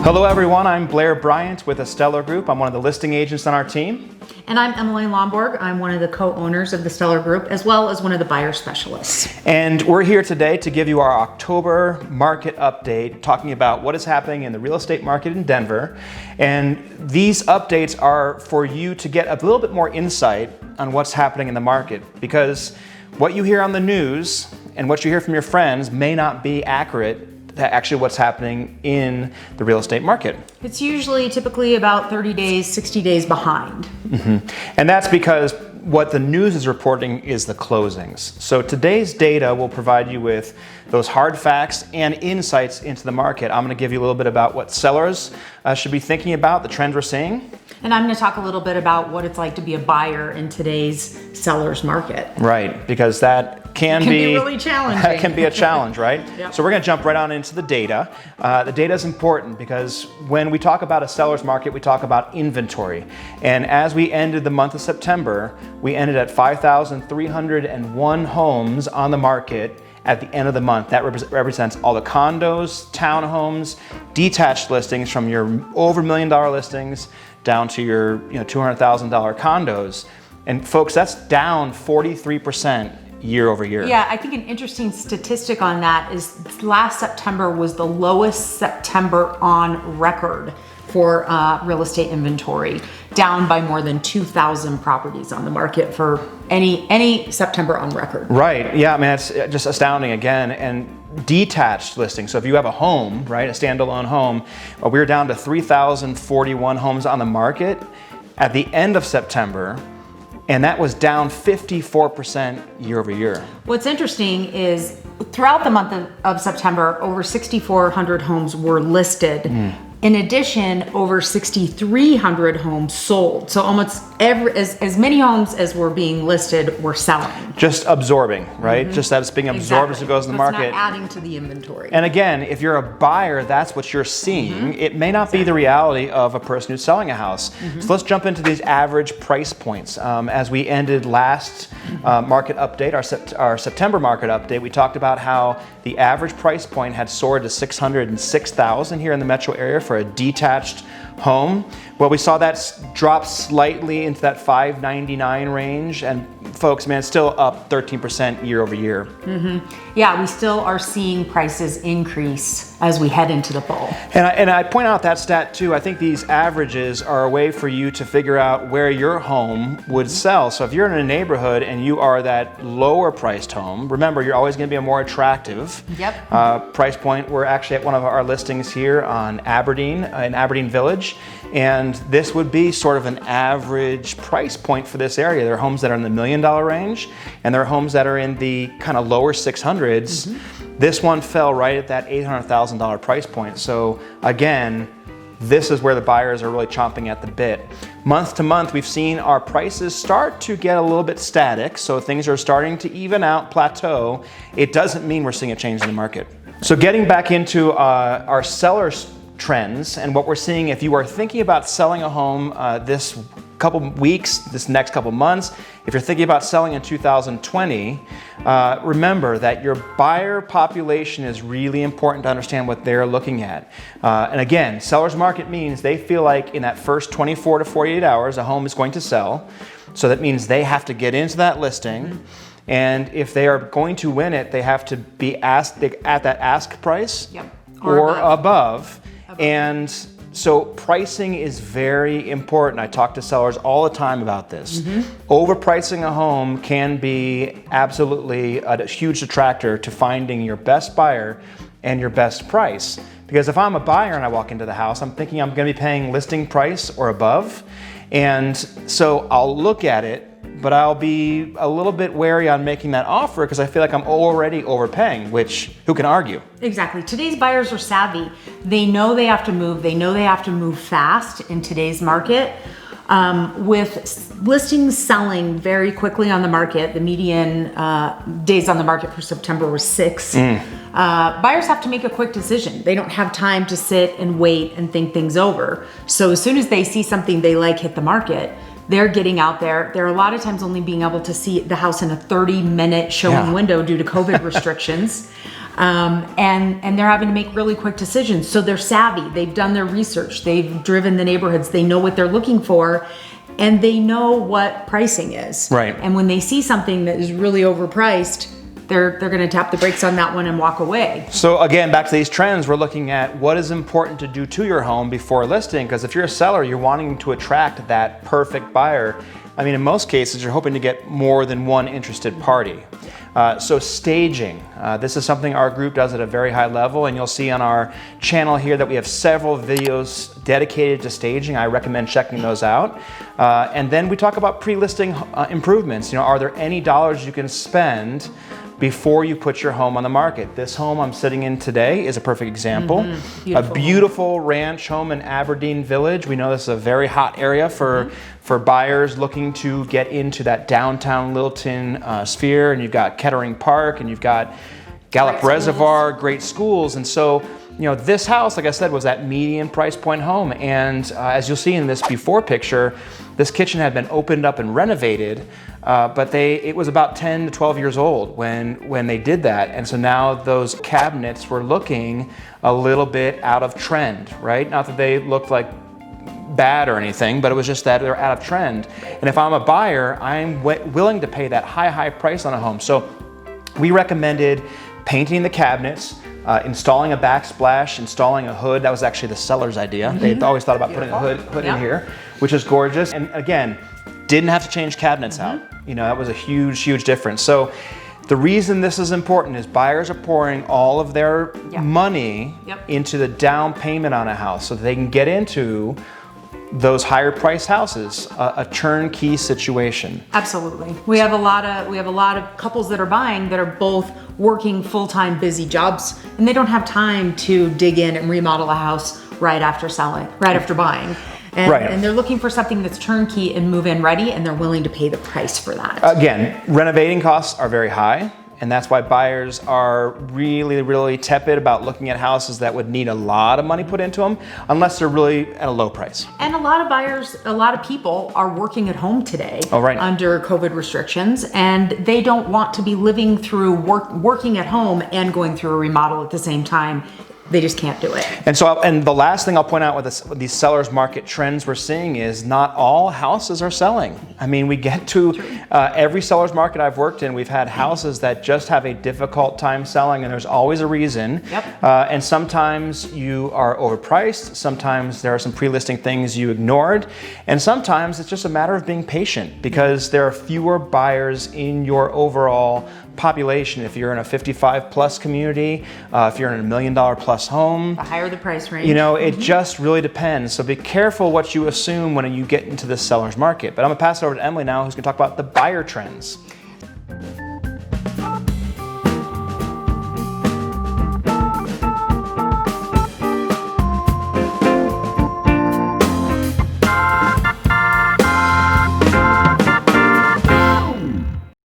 Hello everyone, I'm Blair Bryant with the Steller Group. I'm one of the listing agents on our team. And I'm Emily Lomborg. I'm one of the co-owners of the Steller Group, as well as one of the buyer specialists. And we're here today to give you our October market update, talking about what is happening in the real estate market in Denver. And these updates are for you to get a little bit more insight on what's happening in the market, because what you hear on the news and what you hear from your friends may not be accurate to actually what's happening in the real estate market. It's usually typically about 30 days, 60 days behind. And that's because what the news is reporting is the closings. So today's data will provide you with those hard facts and insights into the market. I'm going to give you a little bit about what sellers should be thinking about, the trends we're seeing. And I'm going to talk a little bit about what it's like to be a buyer in today's seller's market. Right, because that can be really challenging. That can be a challenge, right? Yep. So we're going to jump right on into the data. The data is important because when we talk about a seller's market, we talk about inventory. And as we ended the month of September, we ended at 5,301 homes on the market at the end of the month. That represents all the condos, townhomes, detached listings from your over $1 million listings down to your $200,000 condos. And folks, that's down 43% year over year. Yeah, I think an interesting statistic on that is last September was the lowest September on record for real estate inventory, down by more than 2,000 properties on the market for any September on record. Right, yeah, I mean, it's just astounding again. And detached listings, so if you have a home, right, a standalone home, we're down to 3,041 homes on the market at the end of September, and that was down 54% year over year. What's interesting is throughout the month of September, over 6,400 homes were listed. In addition, over 6,300 homes sold. So almost as many homes as were being listed were selling. Just absorbing, right? Just that it's being absorbed as it goes in the market. It's not adding to the inventory. And again, if you're a buyer, that's what you're seeing. It may not be the reality of a person who's selling a house. So let's jump into these average price points. As we ended last market update, our September market update, we talked about how the average price point had soared to $606,000 here in the metro area for a detached home. Well, we saw that drop slightly into that $599 range, and folks, man, it's still up 13% year over year. Yeah, we still are seeing prices increase as we head into the fall. And I point out that stat too. I think these averages are a way for you to figure out where your home would sell. So if you're in a neighborhood and you are that lower priced home, remember, you're always going to be a more attractive price point. We're actually at one of our listings here on Aberdeen, in Aberdeen Village. And this would be sort of an average price point for this area. There are homes that are in the $1 million range, and there are homes that are in the kind of lower 600s. This one fell right at that $800,000 price point. So again, this is where the buyers are really chomping at the bit. Month to month, we've seen our prices start to get a little bit static. So things are starting to even out, plateau. It doesn't mean we're seeing a change in the market. So getting back into our sellers trends and what we're seeing, if you are thinking about selling a home this couple weeks, this next couple months, if you're thinking about selling in 2020, remember that your buyer population is really important to understand what they're looking at. And again, seller's market means they feel like in that first 24 to 48 hours, a home is going to sell. So that means they have to get into that listing. And if they are going to win it, they have to be asked at that ask price or above. And so pricing is very important. I talk to sellers all the time about this. Overpricing a home can be absolutely a huge detractor to finding your best buyer and your best price. Because if I'm a buyer and I walk into the house, I'm thinking I'm going to be paying listing price or above. And so I'll look at it, but I'll be a little bit wary on making that offer because I feel like I'm already overpaying, which who can argue? Exactly. Today's buyers are savvy. They know they have to move. They know they have to move fast in today's market. With listings selling very quickly on the market, the median days on the market for September was 6. Buyers have to make a quick decision. They don't have time to sit and wait and think things over. So as soon as they see something they like hit the market, they're getting out there. They're a lot of times only being able to see the house in a 30-minute showing window due to COVID restrictions. And they're having to make really quick decisions. So they're savvy. They've done their research. They've driven the neighborhoods. They know what they're looking for, and they know what pricing is. Right. And when they see something that is really overpriced, they're going to tap the brakes on that one and walk away. So again, back to these trends, we're looking at what is important to do to your home before listing, because if you're a seller, you're wanting to attract that perfect buyer. I mean, in most cases, you're hoping to get more than one interested party. So staging, this is something our group does at a very high level, and you'll see on our channel here that we have several videos dedicated to staging. I recommend checking those out. And then we talk about pre-listing improvements. You know, are there any dollars you can spend before you put your home on the market? This home I'm sitting in today is a perfect example. A beautiful ranch home in Aberdeen Village. We know this is a very hot area for buyers looking to get into that downtown Littleton sphere. And you've got Kettering Park, and you've got Gallup Reservoir, great schools. And so, you know, this house, like I said, was that median price point home. And as you'll see in this before picture, this kitchen had been opened up and renovated, but it was about 10 to 12 years old when they did that. And so now those cabinets were looking a little bit out of trend, right? Not that they looked like bad or anything, but it was just that they're out of trend. And if I'm a buyer, I'm willing to pay that high price on a home. So we recommended painting the cabinets, installing a backsplash, installing a hood. That was actually the seller's idea. They've always thought about putting a hood in here, which is gorgeous. And again, didn't have to change cabinets out. You know, that was a huge difference. So the reason this is important is buyers are pouring all of their money into the down payment on a house so that they can get into those higher priced houses, a turnkey situation. Absolutely. We have a lot of couples that are buying that are both working full-time busy jobs, and they don't have time to dig in and remodel a house right after buying. And they're looking for something that's turnkey and move-in ready, and they're willing to pay the price for that. Again, renovating costs are very high. And that's why buyers are really tepid about looking at houses that would need a lot of money put into them, unless they're really at a low price. And a lot of buyers, a lot of people are working at home today under COVID restrictions, and they don't want to be living through working at home and going through a remodel at the same time. They just can't do it. And so, and the last thing I'll point out with these sellers market trends we're seeing is not all houses are selling. I mean, we get to every seller's market I've worked in, we've had houses that just have a difficult time selling, and there's always a reason. And sometimes you are overpriced. Sometimes there are some pre-listing things you ignored. And sometimes it's just a matter of being patient because there are fewer buyers in your overall population. If you're in a 55 plus community, if you're in a $1 million plus home, the higher the price range. You know, it just really depends. So be careful what you assume when you get into the seller's market. But I'm gonna pass it over to Emily now, who's gonna talk about the buyer trends.